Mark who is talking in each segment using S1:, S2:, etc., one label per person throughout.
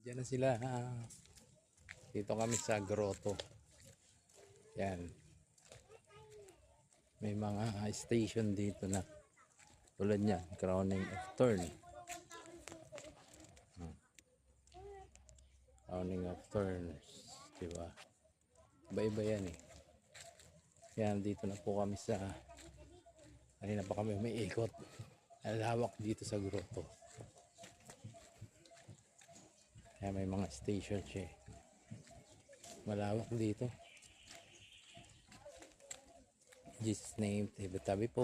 S1: Diyan na sila. Dito kami sa grotto. Yan. May mga station dito na. Tulad niya, crowning of thorn. Crowning of thorns. Diba? Iba-iba yan eh. Yan, dito na po kami sa... Kanina pa kami may ikot. Alawak dito sa grotto. Kaya may mga station siya. Malawak dito. Jesus name. Tabi-tabi po.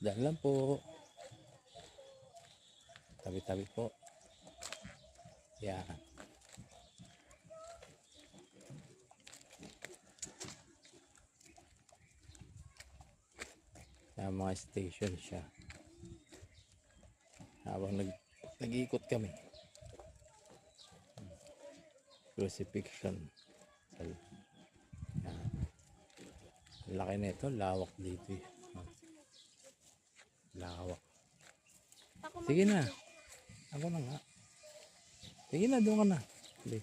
S1: Daan lang po. Tabi-tabi po. Yan. Yan mga station siya. Habang nag-iikot kami. Crucifixion. Yan. Laki na ito. Lawak dito eh. Lawak. Sige na. Ako na nga. Sige na, doon ka na. Sige.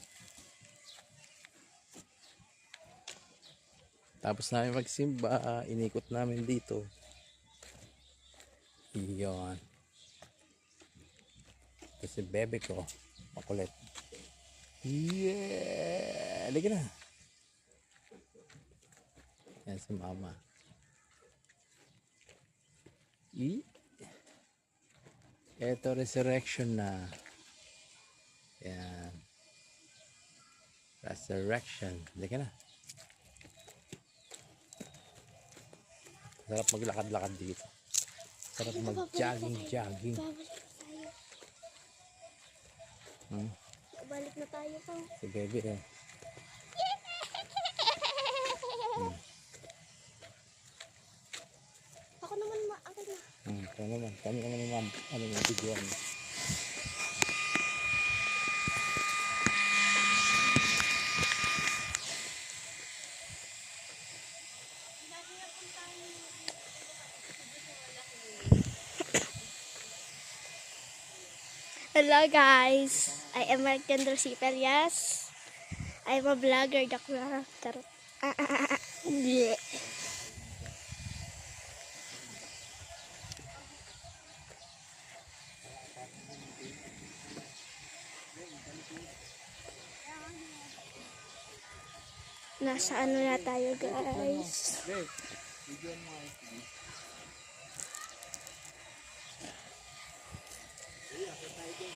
S1: Tapos namin magsimba, inikot namin dito. Iyon. Kasi bebe ko, makulit. Yeah! Halika na. Yan si mama. Ito resurrection na. Yan. Resurrection. Halika na. Sarap maglakad-lakad dito. Sarap mag-jogging.
S2: Balik na tayo pa.
S1: Si baby eh.
S2: Ako naman ako na.
S1: Kaya naman. Kami naman ni ma'am. Ano yung videoan mo?
S2: Hello guys, I am Markendro Sipelias. I'm a vlogger. Tarot. Nasa ano na tayo guys?